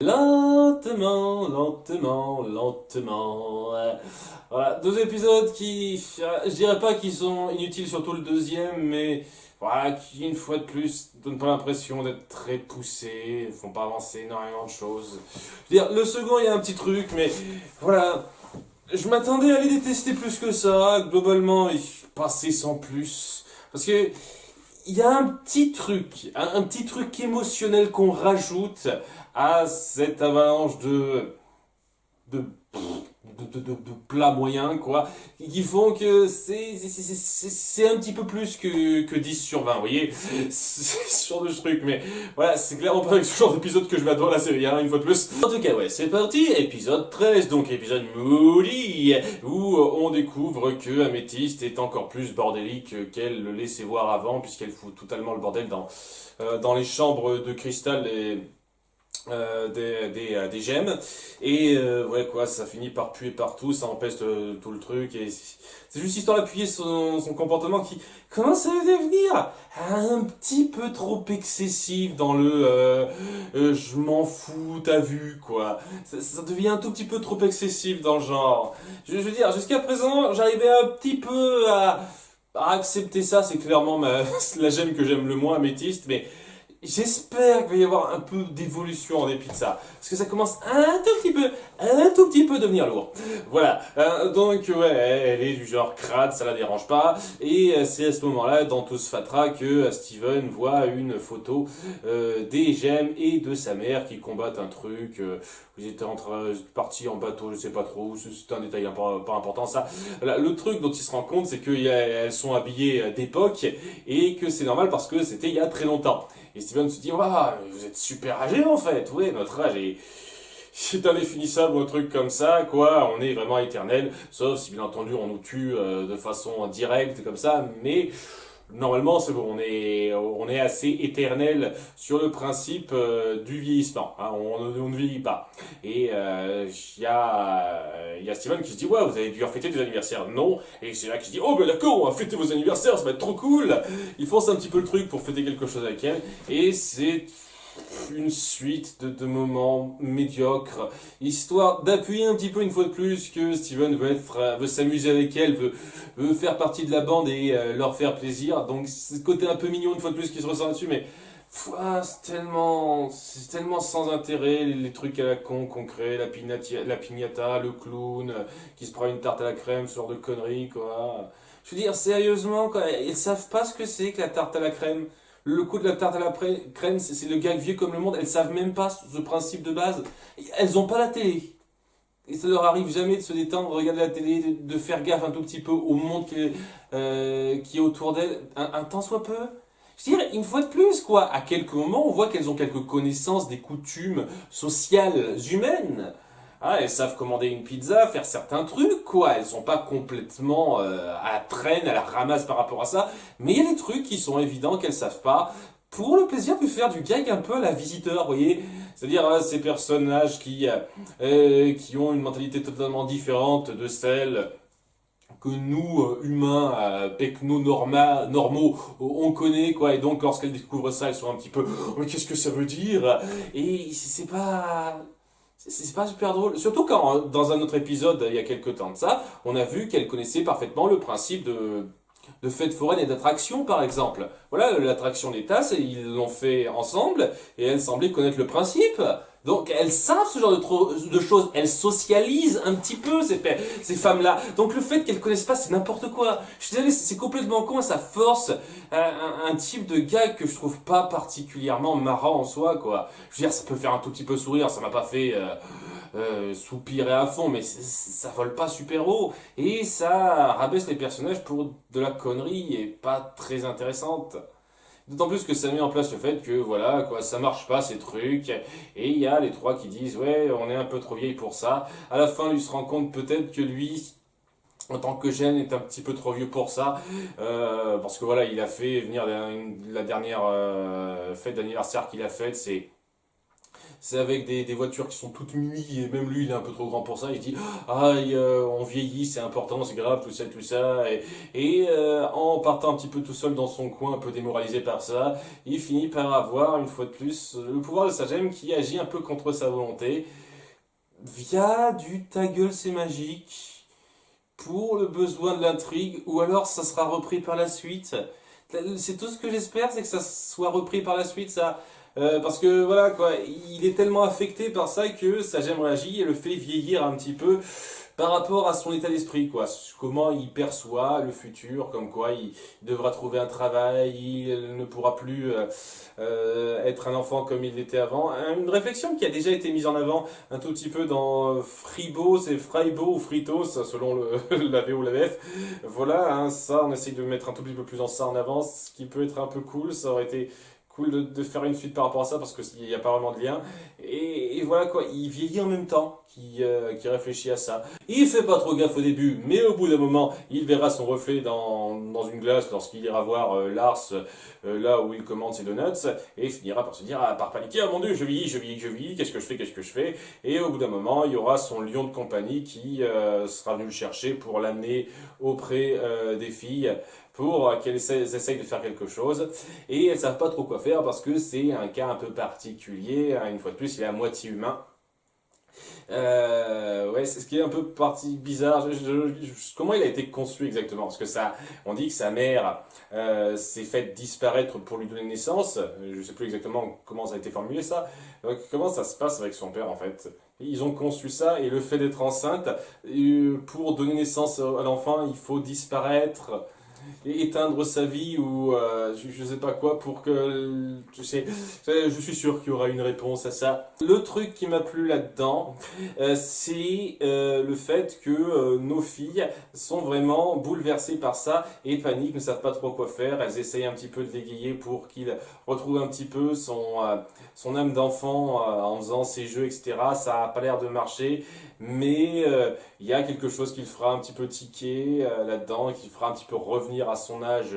Lentement, lentement, lentement. Voilà, deux épisodes qui, je dirais pas qu'ils sont inutiles, surtout le deuxième, mais voilà, qui une fois de plus donnent pas l'impression d'être très poussés, font pas avancer énormément de choses. Je veux dire, le second, il y a un petit truc, mais voilà, je m'attendais à les détester plus que ça. Globalement, il passait sans plus. Parce que il y a un petit truc, un petit truc émotionnel qu'on rajoute à cette avalanche de, de plats moyens, quoi, qui font que c'est un petit peu plus que 10 sur 20, vous voyez, c'est ce genre de truc, mais voilà, c'est clairement pas avec ce genre d'épisode que je vais adorer la série, hein, une fois de plus. En tout cas, ouais, c'est parti, épisode 13, donc épisode Moody, où on découvre que Améthyste est encore plus bordélique qu'elle le laissait voir avant, puisqu'elle fout totalement le bordel dans les chambres de cristal des gemmes. Et ouais, quoi, ça finit par puer partout, ça empeste tout le truc. Et c'est juste histoire d'appuyer son comportement qui commence à devenir un petit peu trop excessif dans je m'en fous, t'as vu, quoi. Ça devient un tout petit peu trop excessif dans le genre. Je veux dire, jusqu'à présent, j'arrivais un petit peu à accepter ça, c'est clairement la gemme que j'aime le moins, améthyste, mais j'espère qu'il va y avoir un peu d'évolution en dépit de ça. Parce que ça commence un tout petit peu à devenir lourd. Voilà. Donc, ouais, elle est du genre crade, ça la dérange pas. Et c'est à ce moment-là, dans tout ce fatras, que Steven voit une photo des gemmes et de sa mère qui combattent un truc. Ils étaient partis en bateau, je sais pas trop. C'est un détail pas important, ça. Voilà, le truc dont il se rend compte, c'est qu'elles sont habillées d'époque et que c'est normal parce que c'était il y a très longtemps. Et Steven se dit, waouh, vous êtes super âgé en fait, ouais, notre âge c'est indéfinissable ou un truc comme ça, quoi, on est vraiment éternel, sauf si bien entendu on nous tue de façon directe comme ça, mais normalement c'est bon, on est assez éternel sur le principe du vieillissement, hein, on ne vieillit pas. Et il y a Steven qui se dit, ouais, vous avez dû fêter des anniversaires, non, et c'est là qu'il se dit, oh ben d'accord, on va fêter vos anniversaires, ça va être trop cool. Il force un petit peu le truc pour fêter quelque chose avec elle, et c'est une suite de moments médiocres, histoire d'appuyer un petit peu une fois de plus que Steven veut s'amuser avec elle, veut faire partie de la bande et leur faire plaisir. Donc c'est ce côté un peu mignon une fois de plus qui se ressent là-dessus, mais c'est tellement sans intérêt, les trucs à la con qu'on crée, la piñata, le clown qui se prend une tarte à la crème, ce genre de conneries, quoi. Je veux dire, sérieusement, quoi, ils savent pas ce que c'est que la tarte à la crème. Le coup de la tarte à la crème, c'est le gag vieux comme le monde. Elles savent même pas ce principe de base. Elles ont pas la télé. Et ça leur arrive jamais de se détendre, de regarder la télé, de faire gaffe un tout petit peu au monde qui est autour d'elles, un tant soit peu. Je dirais, une fois de plus, quoi, à quelques moments, on voit qu'elles ont quelques connaissances des coutumes sociales humaines. Ah, elles savent commander une pizza, faire certains trucs, quoi. Elles sont pas complètement à la traîne, à la ramasse par rapport à ça. Mais il y a des trucs qui sont évidents qu'elles savent pas. Pour le plaisir de faire du gag un peu à la visiteur, vous voyez. C'est-à-dire ces personnages qui ont une mentalité totalement différente de celle que nous, humains, normaux, on connaît, quoi. Et donc, lorsqu'elles découvrent ça, elles sont un petit peu, oh, mais qu'est-ce que ça veut dire? Et c'est pas super drôle. Surtout quand, dans un autre épisode, il y a quelques temps de ça, on a vu qu'elle connaissait parfaitement le principe de fêtes foraines et d'attractions, par exemple. Voilà, l'attraction des tasses, ils l'ont fait ensemble, et elles semblaient connaître le principe. Donc elles savent ce genre de choses, elles socialisent un petit peu ces femmes-là. Donc le fait qu'elles connaissent pas, c'est n'importe quoi. Je suis désolé, c'est complètement con, et ça force un type de gag que je trouve pas particulièrement marrant en soi, quoi. Je veux dire, ça peut faire un tout petit peu sourire, ça m'a pas fait soupirer à fond, mais ça vole pas super haut. Et ça rabaisse les personnages pour de la connerie et pas très intéressante. D'autant plus que ça met en place le fait que voilà, quoi, ça marche pas ces trucs. Et il y a les trois qui disent ouais, on est un peu trop vieille pour ça. À la fin, lui se rend compte peut-être que lui, en tant que jeune, est un petit peu trop vieux pour ça. Parce que voilà, il a fait venir la dernière fête d'anniversaire qu'il a faite, c'est avec des voitures qui sont toutes mini, et même lui il est un peu trop grand pour ça, il dit ah on vieillit, c'est important, c'est grave, tout ça, en partant un petit peu tout seul dans son coin, un peu démoralisé par ça, il finit par avoir une fois de plus le pouvoir de sa gemme qui agit un peu contre sa volonté, via du ta gueule c'est magique, pour le besoin de l'intrigue, ou alors ça sera repris par la suite. C'est tout ce que j'espère, c'est que ça soit repris par la suite, ça. Parce que voilà quoi, il est tellement affecté par ça que sa gemme réagit et le fait vieillir un petit peu par rapport à son état d'esprit, quoi. Comment il perçoit le futur, comme quoi il devra trouver un travail, il ne pourra plus être un enfant comme il l'était avant. Une réflexion qui a déjà été mise en avant un tout petit peu dans Fribo, c'est Fraibo ou Fritos, selon la VO ou la VF. Voilà, hein, ça, on essaye de mettre un tout petit peu plus en ça en avant, ce qui peut être un peu cool, ça aurait été cool de faire une suite par rapport à ça parce qu'il n'y a pas vraiment de lien. Et voilà quoi, il vieillit en même temps qui réfléchit à ça. Il fait pas trop gaffe au début, mais au bout d'un moment, il verra son reflet dans une glace lorsqu'il ira voir Lars là où il commande ses donuts et il finira par se dire, ah, par paniquer, ah mon dieu, je vieillis, qu'est-ce que je fais. Et au bout d'un moment, il y aura son lion de compagnie qui sera venu le chercher pour l'amener auprès des filles pour qu'elles essayent de faire quelque chose et elles savent pas trop quoi faire parce que c'est un cas un peu particulier. Une fois de plus, il est à moitié humain. Ouais, c'est ce qui est un peu parti bizarre. Comment il a été conçu exactement? Parce que ça, on dit que sa mère s'est faite disparaître pour lui donner naissance. Je sais plus exactement comment ça a été formulé ça. Donc, comment ça se passe avec son père en fait? Ils ont conçu ça et le fait d'être enceinte, pour donner naissance à l'enfant, il faut disparaître et éteindre sa vie ou je sais pas quoi pour que je suis sûr qu'il y aura une réponse à ça. Le truc qui m'a plu là-dedans, c'est le fait que nos filles sont vraiment bouleversées par ça et paniquent, ne savent pas trop quoi faire. Elles essayent un petit peu de l'égayer pour qu'il retrouve un petit peu son âme d'enfant en faisant ses jeux, etc. Ça a pas l'air de marcher, mais il y a quelque chose qui le fera un petit peu tiquer là-dedans, qui le fera un petit peu revenir à son âge,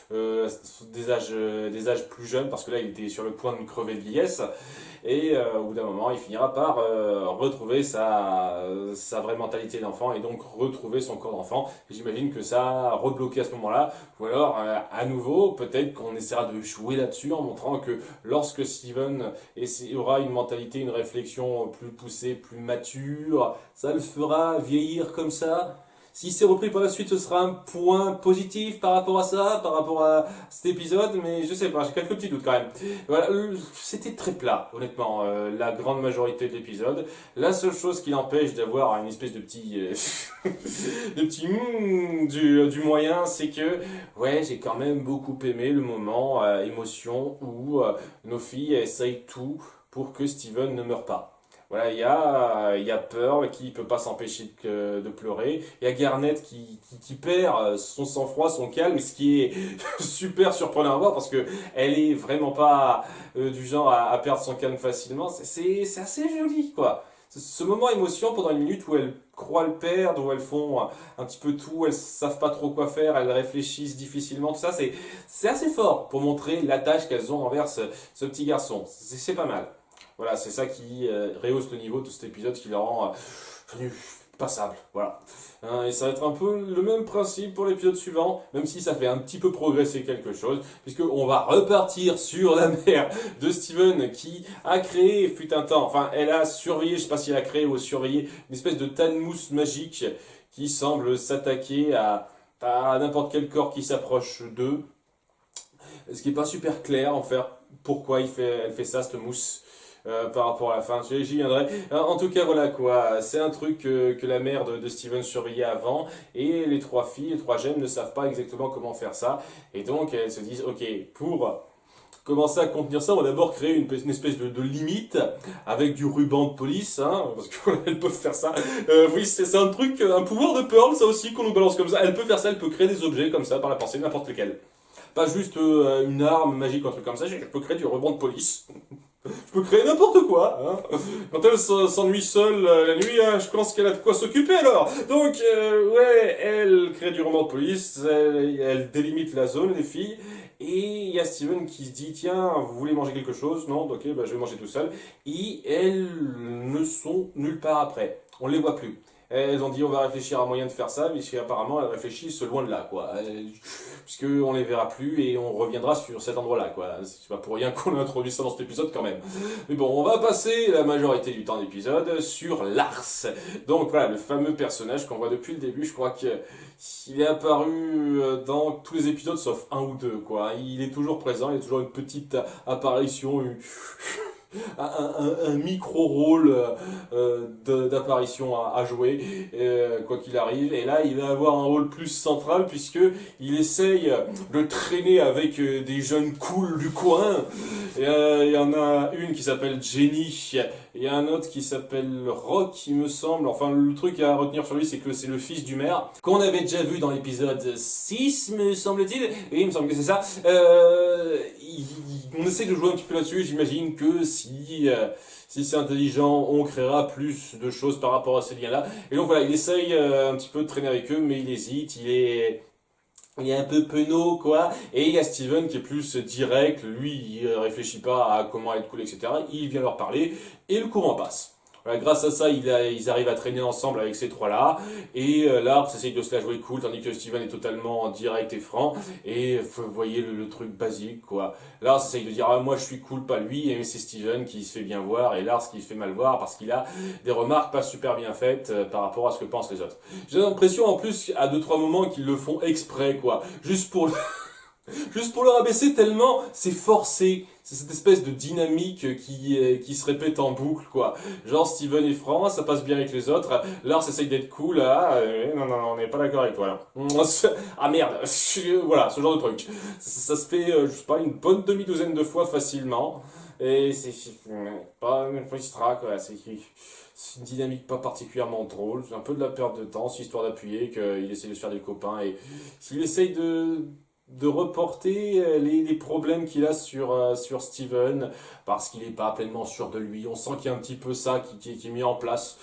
des âges plus jeunes, parce que là il était sur le point de crever de vieillesse, et au bout d'un moment il finira par retrouver sa vraie mentalité d'enfant, et donc retrouver son corps d'enfant. J'imagine que ça a rebloqué à ce moment-là, ou alors à nouveau, peut-être qu'on essaiera de jouer là-dessus en montrant que lorsque Steven aura une mentalité, une réflexion plus poussée, plus mature, ça le fera vieillir comme ça. Si c'est repris par la suite, ce sera un point positif par rapport à ça, par rapport à cet épisode, mais je sais pas, j'ai quelques petits doutes quand même. Voilà, c'était très plat, honnêtement, la grande majorité de l'épisode. La seule chose qui l'empêche d'avoir une espèce de petit, du moyen, c'est que, ouais, j'ai quand même beaucoup aimé le moment émotion où nos filles essayent tout pour que Steven ne meure pas. Voilà, il y a Pearl qui peut pas s'empêcher de pleurer. Il y a Garnet qui perd son sang-froid, son calme, ce qui est super surprenant à voir parce que elle est vraiment pas du genre à perdre son calme facilement. C'est assez joli, quoi. Ce moment émotion pendant une minute où elles croient le perdre, où elles font un petit peu tout, elles savent pas trop quoi faire, elles réfléchissent difficilement, tout ça, c'est assez fort pour montrer l'attache qu'elles ont envers ce petit garçon. C'est pas mal. Voilà, c'est ça qui rehausse le niveau de cet épisode, qui le rend passable. Voilà. Et ça va être un peu le même principe pour l'épisode suivant, même si ça fait un petit peu progresser quelque chose, puisqu'on va repartir sur la mère de Steven qui a créé, fut un temps, enfin elle a surveillé, je sais pas si elle a créé ou surveillé, une espèce de tas de mousse magique qui semble s'attaquer à n'importe quel corps qui s'approche d'eux. Ce qui n'est pas super clair en fait, pourquoi elle fait ça, cette mousse. Par rapport à la fin, j'y viendrai. En tout cas, voilà quoi, c'est un truc que la mère de Steven surveillait avant, et les trois filles, les trois gemmes ne savent pas exactement comment faire ça, et donc elles se disent, ok, pour commencer à contenir ça, on va d'abord créer une espèce de limite avec du ruban de police, hein, parce qu'elles peuvent faire ça. Oui, c'est un truc, un pouvoir de Pearl, ça aussi, qu'on nous balance comme ça. Elle peut faire ça, elle peut créer des objets comme ça par la pensée, n'importe lequel. Pas juste une arme magique ou un truc comme ça, je peux créer du ruban de police. Je peux créer n'importe quoi, hein. Quand elle s'ennuie seule la nuit, hein, je pense qu'elle a de quoi s'occuper alors. Donc, ouais, elle crée du roman de police, elle délimite la zone, les filles, et il y a Steven qui se dit, tiens, vous voulez manger quelque chose? Non, ok, bah, je vais manger tout seul. Et elles ne sont nulle part après. On les voit plus. Elles ont dit on va réfléchir à un moyen de faire ça, mais apparemment elles réfléchissent loin de là, quoi. Puisque on les verra plus et on reviendra sur cet endroit-là, quoi. C'est pas pour rien qu'on a introduit ça dans cet épisode quand même. Mais bon, on va passer la majorité du temps d'épisode sur Lars. Donc voilà, le fameux personnage qu'on voit depuis le début, je crois qu'il est apparu dans tous les épisodes sauf un ou deux, quoi. Il est toujours présent, il y a toujours une petite apparition, un micro-rôle d'apparition à jouer, quoi qu'il arrive. Et là, il va avoir un rôle plus central puisque il essaye de traîner avec des jeunes cool du coin. Il y en a une qui s'appelle Jenny, et un autre qui s'appelle Rock, il me semble. Enfin, le truc à retenir sur lui, c'est que c'est le fils du maire, qu'on avait déjà vu dans l'épisode 6, me semble-t-il. Oui, il me semble que c'est ça. On essaie de jouer un petit peu là-dessus. J'imagine que si c'est intelligent, on créera plus de choses par rapport à ces liens-là. Et donc voilà, il essaye un petit peu de traîner avec eux, mais il hésite, il est un peu penaud, quoi. Et il y a Steven qui est plus direct, lui, il réfléchit pas à comment être cool, etc. Il vient leur parler, et le courant passe. Voilà, grâce à ça, ils arrivent à traîner ensemble avec ces trois-là. Et Lars essaye de se la jouer cool, tandis que Steven est totalement direct et franc. Et vous voyez le truc basique, quoi. Lars essaye de dire, ah, moi je suis cool, pas lui. Et c'est Steven qui se fait bien voir, et Lars qui se fait mal voir, parce qu'il a des remarques pas super bien faites par rapport à ce que pensent les autres. J'ai l'impression, en plus, à 2-3 moments, qu'ils le font exprès, quoi. Juste pour le rabaisser tellement c'est forcé. C'est cette espèce de dynamique qui se répète en boucle, quoi. Genre Steven est franc, ça passe bien avec les autres. Lars essaye d'être cool, non, on n'est pas d'accord avec toi, là. Ah merde, voilà, ce genre de truc. Ça se fait, je sais pas, une bonne demi-douzaine de fois facilement. Et c'est pas une frustra, quoi. C'est une dynamique pas particulièrement drôle. C'est un peu de la perte de temps, c'est histoire d'appuyer qu'il essaie de se faire des copains. Et s'il essaye de reporter les problèmes qu'il a sur Steven, parce qu'il n'est pas pleinement sûr de lui. On sent qu'il y a un petit peu ça qui est mis en place.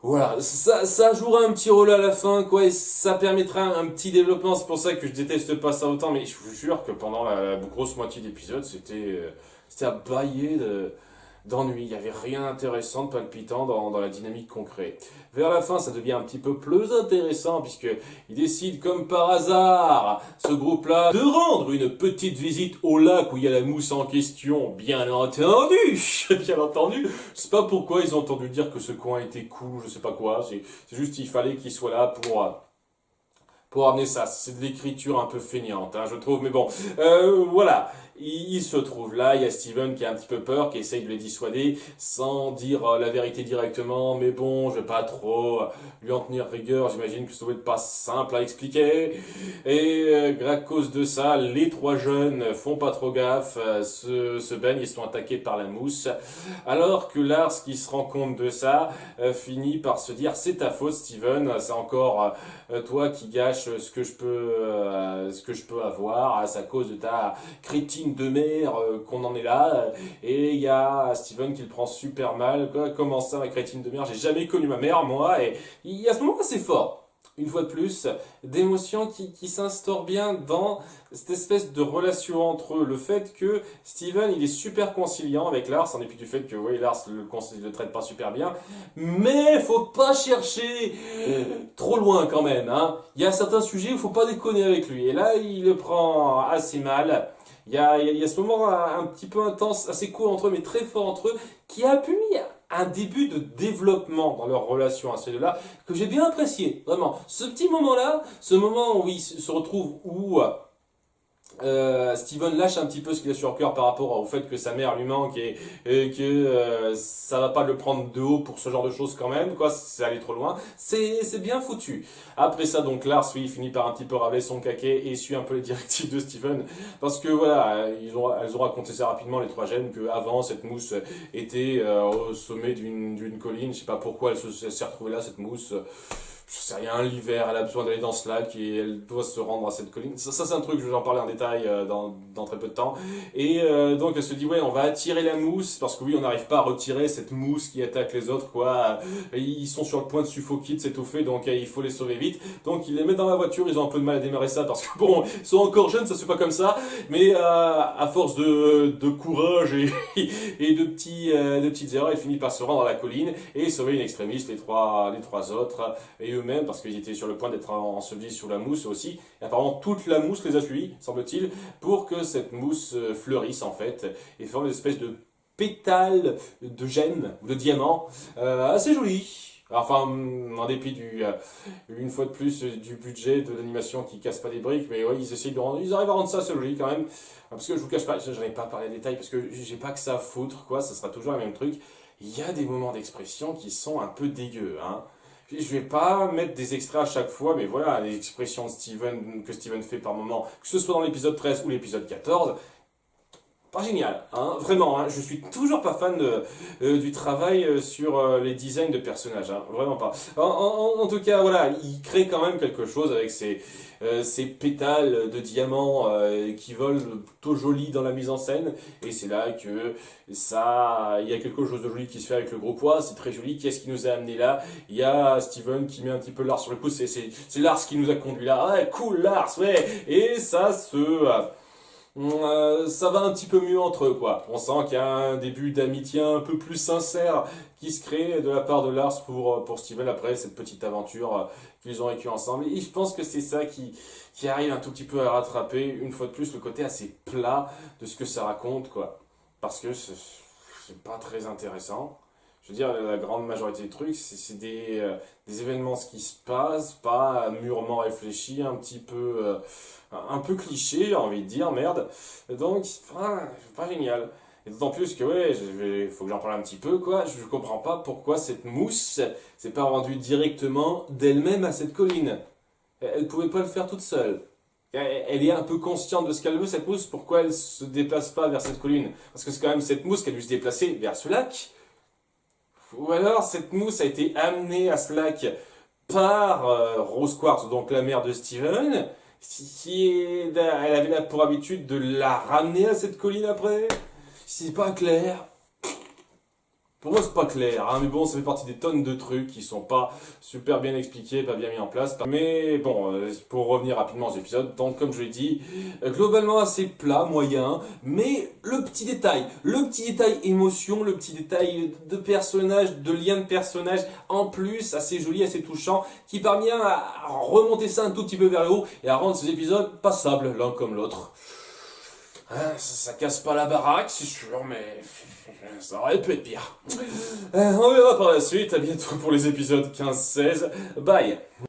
Voilà, ça jouera un petit rôle à la fin, quoi, et ça permettra un petit développement. C'est pour ça que je déteste pas ça autant, mais je vous jure que pendant la grosse moitié d'épisode, c'était à bâiller d'ennui. Il n'y avait rien d'intéressant, de palpitant dans la dynamique qu'on crée. Vers la fin, ça devient un petit peu plus intéressant, puisqu'ils décident, comme par hasard, ce groupe-là, de rendre une petite visite au lac où il y a la mousse en question, bien entendu. Bien entendu. Je sais pas pourquoi ils ont entendu dire que ce coin était cool, je sais pas quoi. C'est juste qu'il fallait qu'ils soient là pour amener ça. C'est de l'écriture un peu feignante, hein, je trouve, mais bon, voilà. Il se trouve là, il y a Steven qui a un petit peu peur, qui essaye de les dissuader sans dire la vérité directement, mais bon, je vais pas trop lui en tenir rigueur, j'imagine que ça doit être pas simple à expliquer. Et à cause de ça, les trois jeunes font pas trop gaffe, se baignent, ils sont attaqués par la mousse, alors que Lars, qui se rend compte de ça, finit par se dire c'est ta faute Steven, c'est encore toi qui gâches ce que je peux avoir, c'est à cause de ta crétine de mère qu'on en est là. Et il y a Steven qui le prend super mal. Quoi, comment ça, ma crétine de mère? J'ai jamais connu ma mère, moi. Et il y a ce moment assez fort, une fois de plus, d'émotion qui s'instaure bien dans cette espèce de relation entre eux. Le fait que Steven, il est super conciliant avec Lars, en dépit du fait que oui, Lars le traite pas super bien. Mais faut pas chercher trop loin quand même. Hein. Il y a certains sujets où il faut pas déconner avec lui. Et là, il le prend assez mal. Il y a ce moment un petit peu intense, assez court entre eux, mais très fort entre eux, qui appuie un début de développement dans leur relation à ces deux-là, que j'ai bien apprécié, vraiment. Ce petit moment-là, ce moment où ils se retrouvent, où Steven lâche un petit peu ce qu'il a sur le cœur par rapport au fait que sa mère lui manque et que ça va pas le prendre de haut pour ce genre de choses quand même, quoi, c'est aller trop loin. C'est bien foutu. Après ça, donc Lars, oui, il finit par un petit peu raver son caquet et suit un peu les directives de Steven, parce que voilà, elles ont raconté ça rapidement, les trois jeunes, que avant cette mousse était au sommet d'une colline, je sais pas pourquoi elle s'est retrouvée là, cette mousse. je sais rien, l'hiver, elle a besoin d'aller dans ce lac et elle doit se rendre à cette colline. Ça c'est un truc, je vais en parler en détail dans très peu de temps. Et donc elle se dit, ouais, on va attirer la mousse, parce que oui, on n'arrive pas à retirer cette mousse qui attaque les autres, quoi. Ils sont sur le point de suffoquer, de s'étouffer, donc il faut les sauver vite. Donc ils les mettent dans la voiture, ils ont un peu de mal à démarrer ça, parce que bon, ils sont encore jeunes, ça se fait pas comme ça. Mais à force de courage et de petites erreurs, ils finissent par se rendre à la colline et sauver une extrémiste, les trois autres, et eux-mêmes, parce qu'ils étaient sur le point d'être ensevelis sous la mousse aussi. Et apparemment, toute la mousse les a suivis, semble-t-il, pour que cette mousse fleurisse en fait, et forme une espèce de pétale de gemme, de diamant, assez joli. Enfin, en dépit une fois de plus, du budget de l'animation qui casse pas des briques, mais ouais, ils arrivent à rendre ça assez joli quand même. Parce que je vous cache pas, je n'arrive pas à parler des détails, parce que j'ai pas que ça à foutre, quoi, ça sera toujours le même truc. Il y a des moments d'expression qui sont un peu dégueux, hein. Je vais pas mettre des extraits à chaque fois, mais voilà, les expressions de Steven, que Steven fait par moment, que ce soit dans l'épisode 13 ou l'épisode 14, pas génial, hein, vraiment, hein, je suis toujours pas fan du travail sur les designs de personnages, hein, vraiment pas. En tout cas, voilà, il crée quand même quelque chose avec ces pétales de diamants qui volent plutôt jolis dans la mise en scène, et c'est là que il y a quelque chose de joli qui se fait avec le gros poids, c'est très joli. Qu'est-ce qui nous a amené là? Il y a Steven qui met un petit peu Lars sur le pouce, c'est Lars qui nous a conduit là, ouais, cool Lars, ouais, et ça va un petit peu mieux entre eux, quoi. On sent qu'il y a un début d'amitié un peu plus sincère qui se crée de la part de Lars pour Steven après cette petite aventure qu'ils ont vécue ensemble. Et je pense que c'est ça qui arrive un tout petit peu à rattraper, une fois de plus, le côté assez plat de ce que ça raconte, quoi. Parce que c'est pas très intéressant. Je veux dire, la grande majorité des trucs, c'est des événements qui se passent, pas mûrement réfléchis, un peu cliché, j'ai envie de dire, merde. Donc, pas génial. Et d'autant plus que, ouais, faut que j'en parle un petit peu, quoi. Je comprends pas pourquoi cette mousse s'est pas rendue directement d'elle-même à cette colline. Elle pouvait pas le faire toute seule. Elle est un peu consciente de ce qu'elle veut, cette mousse. Pourquoi elle se déplace pas vers cette colline? Parce que c'est quand même cette mousse qui a dû se déplacer vers ce lac. Ou alors cette mousse a été amenée à ce lac par Rose Quartz, donc la mère de Steven, elle avait là pour habitude de la ramener à cette colline après. C'est pas clair. Pour moi, c'est pas clair, hein, mais bon, ça fait partie des tonnes de trucs qui sont pas super bien expliqués, pas bien mis en place. Mais bon, pour revenir rapidement aux épisodes, donc comme je l'ai dit, globalement assez plat, moyen, mais le petit détail émotion, le petit détail de personnage, de lien de personnage, en plus, assez joli, assez touchant, qui parvient à remonter ça un tout petit peu vers le haut et à rendre ces épisodes passables l'un comme l'autre. Hein, ça casse pas la baraque, c'est sûr, mais ça aurait pu être pire. On verra par la suite, à bientôt pour les épisodes 15-16. Bye!